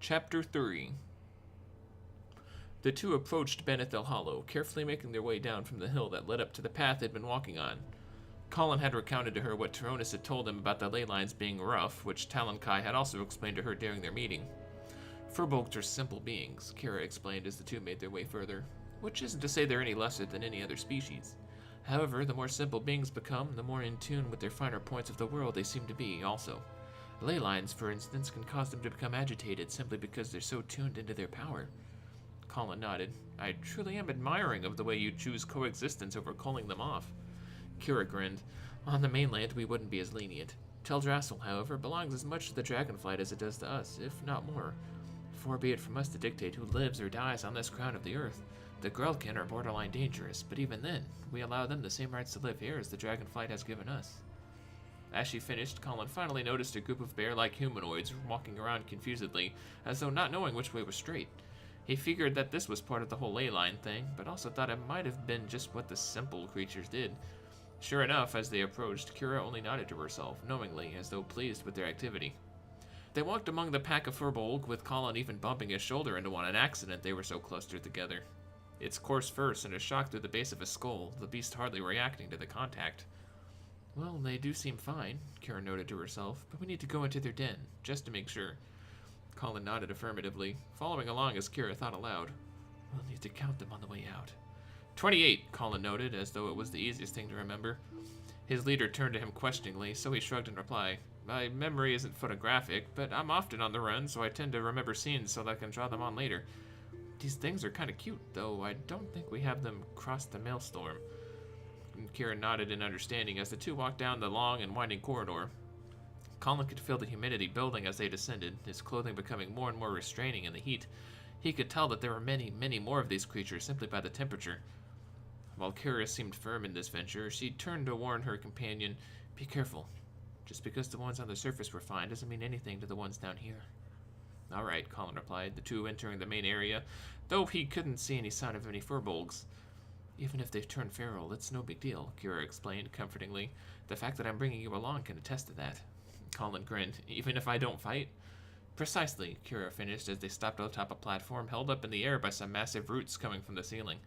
Chapter 3. The two approached Benethil Hollow, carefully making their way down from the hill that led up to the path they'd been walking on. Colin had recounted to her what Tyronis had told him about the ley lines being rough, which Talonkai had also explained to her during their meeting. Furbolgs are simple beings, Kira explained as the two made their way further, which isn't to say they're any lesser than any other species. However, the more simple beings become, the more in tune with their finer points of the world they seem to be, also. Ley lines, for instance, can cause them to become agitated simply because they're so tuned into their power. Colin nodded. I truly am admiring of the way you choose coexistence over calling them off. Kira grinned. On the mainland, we wouldn't be as lenient. Teldrassil, however, belongs as much to the Dragonflight as it does to us, if not more. Far be it from us to dictate who lives or dies on this crown of the earth. The Grelkin are borderline dangerous, but even then, we allow them the same rights to live here as the Dragonflight has given us. As she finished, Colin finally noticed a group of bear-like humanoids walking around confusedly, as though not knowing which way was straight. He figured that this was part of the whole ley line thing, but also thought it might have been just what the simple creatures did. Sure enough, as they approached, Kira only nodded to herself, knowingly, as though pleased with their activity. They walked among the pack of Furbolg, with Colin even bumping his shoulder into one on accident. They were so clustered together. Its coarse fur sent a shock through the base of his skull, the beast hardly reacting to the contact. Well, they do seem fine, Kira noted to herself, but we need to go into their den, just to make sure. Colin nodded affirmatively, following along as Kira thought aloud. We'll need to count them on the way out. 28, Colin noted, as though it was the easiest thing to remember. His leader turned to him questioningly, so he shrugged in reply. My memory isn't photographic, but I'm often on the run, so I tend to remember scenes so that I can draw them on later. These things are kind of cute, though I don't think we have them cross the maelstrom. Kira nodded in understanding as the two walked down the long and winding corridor. Colin could feel the humidity building as they descended, his clothing becoming more and more restraining in the heat. He could tell that there were many, many more of these creatures simply by the temperature. While Kira seemed firm in this venture, she turned to warn her companion, Be careful. Just because the ones on the surface were fine doesn't mean anything to the ones down here. All right, Colin replied, the two entering the main area, though he couldn't see any sign of any Furbolgs. Even if they've turned feral, it's no big deal, Kira explained comfortingly. The fact that I'm bringing you along can attest to that. Colin grinned. Even if I don't fight? Precisely, Kira finished as they stopped atop a platform held up in the air by some massive roots coming from the ceiling.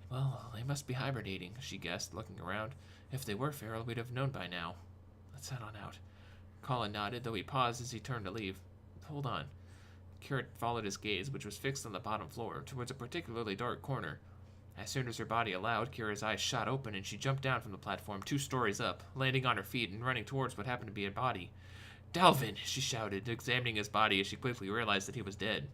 Well, they must be hibernating, she guessed, looking around. If they were feral, we'd have known by now. Let's head on out. Colin nodded, though he paused as he turned to leave. Hold on. Kira followed his gaze, which was fixed on the bottom floor, towards a particularly dark corner. As soon as her body allowed, Kira's eyes shot open and she jumped down from the platform 2 stories up, landing on her feet and running towards what happened to be a body. Dalvin, she shouted, examining his body as she quickly realized that he was dead.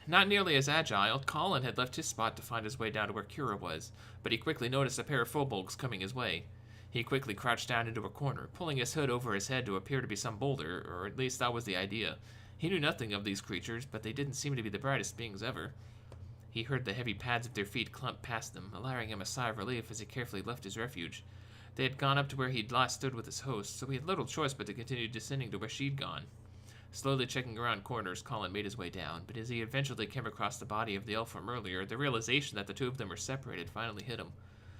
Not nearly as agile, Colin had left his spot to find his way down to where Kira was, but he quickly noticed a pair of Furbolgs coming his way. He quickly crouched down into a corner, pulling his hood over his head to appear to be some boulder, or at least that was the idea. He knew nothing of these creatures, but they didn't seem to be the brightest beings ever. He heard the heavy pads of their feet clump past them, allowing him a sigh of relief as he carefully left his refuge. They had gone up to where he'd last stood with his host, so he had little choice but to continue descending to where she'd gone. Slowly checking around corners, Colin made his way down, but as he eventually came across the body of the elf from earlier, the realization that the two of them were separated finally hit him.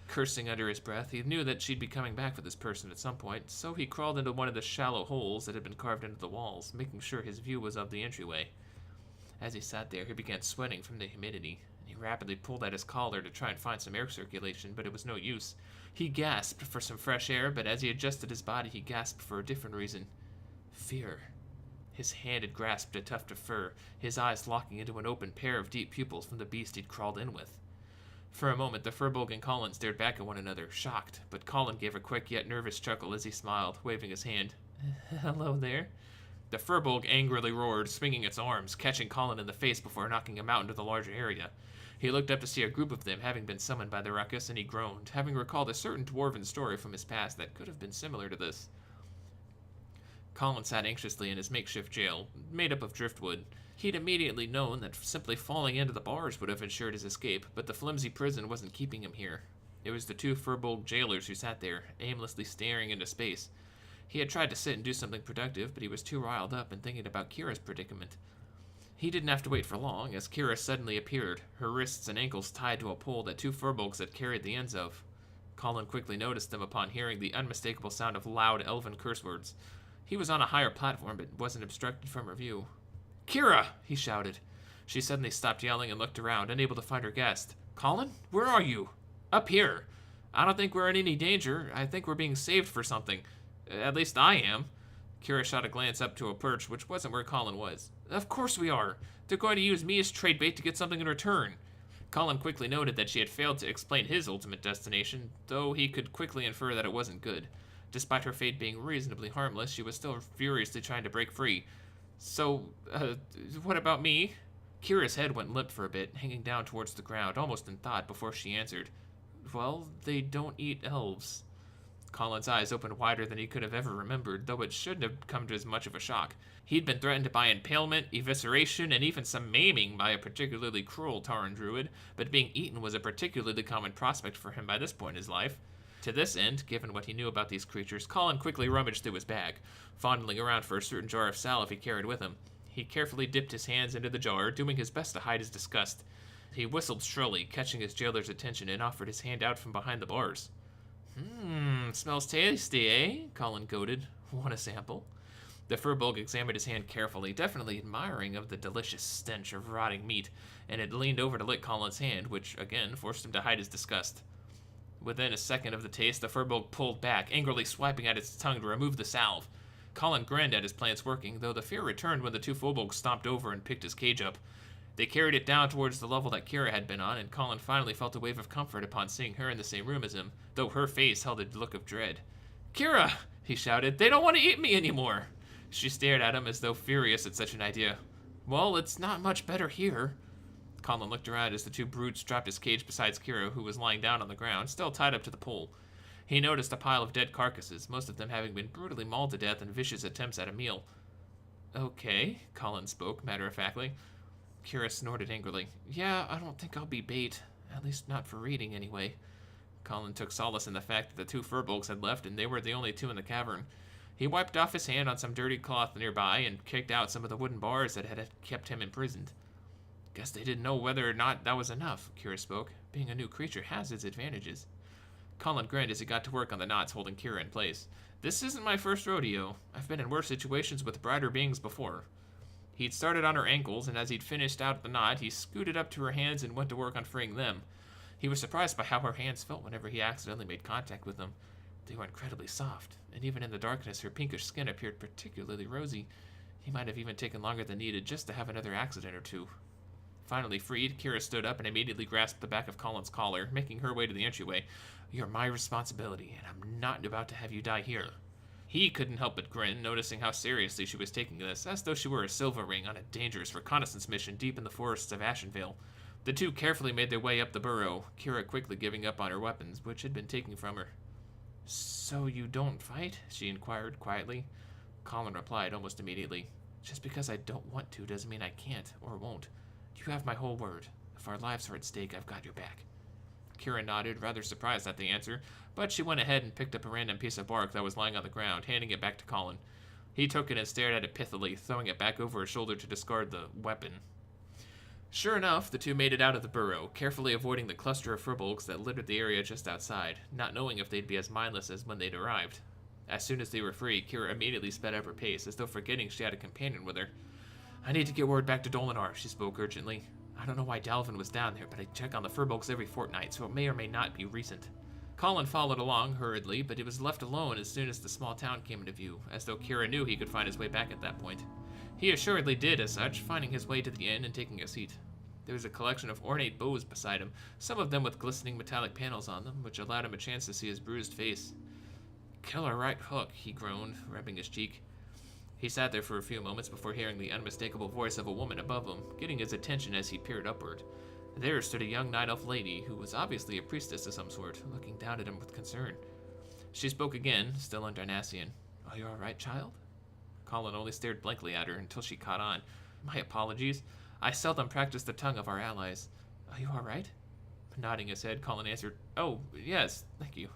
Cursing under his breath, he knew that she'd be coming back for this person at some point, so he crawled into one of the shallow holes that had been carved into the walls, making sure his view was of the entryway. As he sat there, he began sweating from the humidity. He rapidly pulled at his collar to try and find some air circulation, but it was no use. He gasped for some fresh air, but as he adjusted his body, he gasped for a different reason. Fear. His hand had grasped a tuft of fur, his eyes locking into an open pair of deep pupils from the beast he'd crawled in with. For a moment, the Furbolg and Colin stared back at one another, shocked, but Colin gave a quick yet nervous chuckle as he smiled, waving his hand. Hello there. The Furbolg angrily roared, swinging its arms, catching Colin in the face before knocking him out into the larger area. He looked up to see a group of them having been summoned by the ruckus, and he groaned, having recalled a certain dwarven story from his past that could have been similar to this. Colin sat anxiously in his makeshift jail, made up of driftwood. He'd immediately known that simply falling into the bars would have ensured his escape, but the flimsy prison wasn't keeping him here. It was the 2 Furbolg jailers who sat there, aimlessly staring into space. He had tried to sit and do something productive, but he was too riled up and thinking about Kira's predicament. He didn't have to wait for long, as Kira suddenly appeared, her wrists and ankles tied to a pole that 2 Furbolgs had carried the ends of. Colin quickly noticed them upon hearing the unmistakable sound of loud elven curse words. He was on a higher platform, but wasn't obstructed from her view. Kira! He shouted. She suddenly stopped yelling and looked around, unable to find her guest. Colin? Where are you? Up here. I don't think we're in any danger. I think we're being saved for something. At least I am. Kira shot a glance up to a perch, which wasn't where Colin was. Of course we are. They're going to use me as trade bait to get something in return. Colin quickly noted that she had failed to explain his ultimate destination, though he could quickly infer that it wasn't good. Despite her fate being reasonably harmless, she was still furiously trying to break free. So, what about me? Kira's head went limp for a bit, hanging down towards the ground, almost in thought, before she answered. Well, they don't eat elves. Colin's eyes opened wider than he could have ever remembered, though it shouldn't have come to as much of a shock. He'd been threatened by impalement, evisceration, and even some maiming by a particularly cruel Tauren druid, but being eaten was a particularly common prospect for him by this point in his life. To this end, given what he knew about these creatures, Colin quickly rummaged through his bag, fondling around for a certain jar of salve he carried with him. He carefully dipped his hands into the jar, doing his best to hide his disgust. He whistled shrilly, catching his jailer's attention, and offered his hand out from behind the bars. Smells tasty, eh? Colin goaded. Want a sample? The Furbolg examined his hand carefully, definitely admiring of the delicious stench of rotting meat, and had leaned over to lick Colin's hand, which, again, forced him to hide his disgust. Within a second of the taste, the Furbolg pulled back, angrily swiping at its tongue to remove the salve. Colin grinned at his plans working, though the fear returned when the two Furbolgs stomped over and picked his cage up. They carried it down towards the level that Kira had been on, and Colin finally felt a wave of comfort upon seeing her in the same room as him, though her face held a look of dread. Kira! He shouted. They don't want to eat me anymore! She stared at him as though furious at such an idea. Well, it's not much better here. Colin looked around as the two brutes dropped his cage beside Kira, who was lying down on the ground, still tied up to the pole. He noticed a pile of dead carcasses, most of them having been brutally mauled to death in vicious attempts at a meal. Okay, Colin spoke matter-of-factly. Kira snorted angrily. Yeah, I don't think I'll be bait. At least not for reading, anyway. Colin took solace in the fact that the two Furbolgs had left and they were the only two in the cavern. He wiped off his hand on some dirty cloth nearby and kicked out some of the wooden bars that had kept him imprisoned. Guess they didn't know whether or not that was enough, Kira spoke. Being a new creature has its advantages. Colin grinned as he got to work on the knots holding Kira in place. This isn't my first rodeo. I've been in worse situations with brighter beings before. He'd started on her ankles, and as he'd finished out the knot, he scooted up to her hands and went to work on freeing them. He was surprised by how her hands felt whenever he accidentally made contact with them. They were incredibly soft, and even in the darkness, her pinkish skin appeared particularly rosy. He might have even taken longer than needed just to have another accident or two. Finally freed, Kira stood up and immediately grasped the back of Colin's collar, making her way to the entryway. You're my responsibility, and I'm not about to have you die here. He couldn't help but grin, noticing how seriously she was taking this, as though she were a silver ring on a dangerous reconnaissance mission deep in the forests of Ashenvale. The two carefully made their way up the burrow, Kira quickly giving up on her weapons, which had been taken from her. So you don't fight? She inquired quietly. Colin replied almost immediately. Just because I don't want to doesn't mean I can't, or won't. You have my whole word. If our lives are at stake, I've got your back. Kira nodded, rather surprised at the answer, but she went ahead and picked up a random piece of bark that was lying on the ground, handing it back to Colin. He took it and stared at it pithily, throwing it back over his shoulder to discard the weapon. Sure enough, the two made it out of the burrow, carefully avoiding the cluster of Furbolgs that littered the area just outside, not knowing if they'd be as mindless as when they'd arrived. As soon as they were free, Kira immediately sped up her pace, as though forgetting she had a companion with her. I need to get word back to Dolinar, she spoke urgently. I don't know why Dalvin was down there, but I check on the Furbolgs every fortnight, so it may or may not be recent. Colin followed along hurriedly, but he was left alone as soon as the small town came into view, as though Kira knew he could find his way back at that point. He assuredly did as such, finding his way to the inn and taking a seat. There was a collection of ornate bows beside him, some of them with glistening metallic panels on them, which allowed him a chance to see his bruised face. Killer right hook, he groaned, rubbing his cheek. He sat there for a few moments before hearing the unmistakable voice of a woman above him, getting his attention as he peered upward. There stood a young night elf lady, who was obviously a priestess of some sort, looking down at him with concern. She spoke again, still in Darnassian. Are you all right, child? Colin only stared blankly at her until she caught on. My apologies. I seldom practice the tongue of our allies. Are you all right? Nodding his head, Colin answered, Oh, yes, thank you.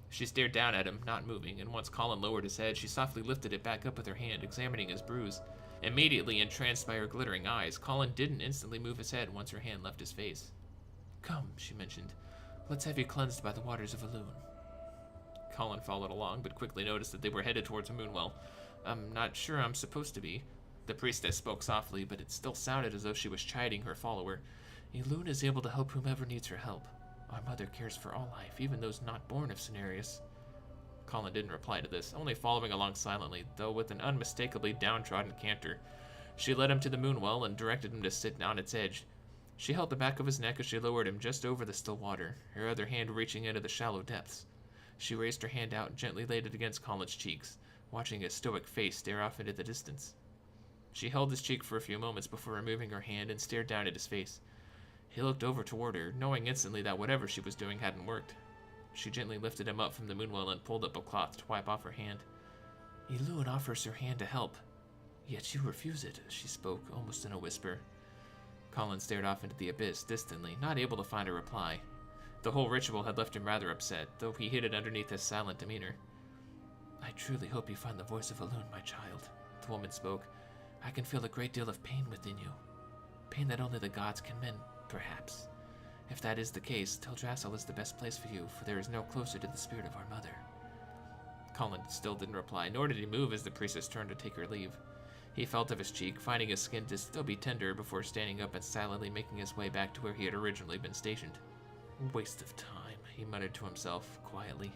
She stared down at him, not moving, and once Colin lowered his head, she softly lifted it back up with her hand, examining his bruise. Immediately entranced by her glittering eyes, Colin didn't instantly move his head once her hand left his face. Come, she mentioned. Let's have you cleansed by the waters of Elune. Colin followed along, but quickly noticed that they were headed towards a moonwell. I'm not sure I'm supposed to be. The priestess spoke softly, but it still sounded as though she was chiding her follower. Elune is able to help whomever needs her help. Our mother cares for all life, even those not born of Cenarius. Colin didn't reply to this, only following along silently, though with an unmistakably downtrodden canter. She led him to the moonwell and directed him to sit on its edge. She held the back of his neck as she lowered him just over the still water, her other hand reaching into the shallow depths. She raised her hand out and gently laid it against Colin's cheeks, watching his stoic face stare off into the distance. She held his cheek for a few moments before removing her hand and stared down at his face. He looked over toward her, knowing instantly that whatever she was doing hadn't worked. She gently lifted him up from the moonwell and pulled up a cloth to wipe off her hand. Elune offers her hand to help, yet you refuse it, she spoke, almost in a whisper. Colin stared off into the abyss, distantly, not able to find a reply. The whole ritual had left him rather upset, though he hid it underneath his silent demeanor. I truly hope you find the voice of Elune, my child, the woman spoke. I can feel a great deal of pain within you. Pain that only the gods can mend, perhaps. If that is the case, Teldrassil is the best place for you, for there is no closer to the spirit of our mother. Colin still didn't reply, nor did he move as the priestess turned to take her leave. He felt of his cheek, finding his skin to still be tender before standing up and silently making his way back to where he had originally been stationed. Waste of time, he muttered to himself, quietly.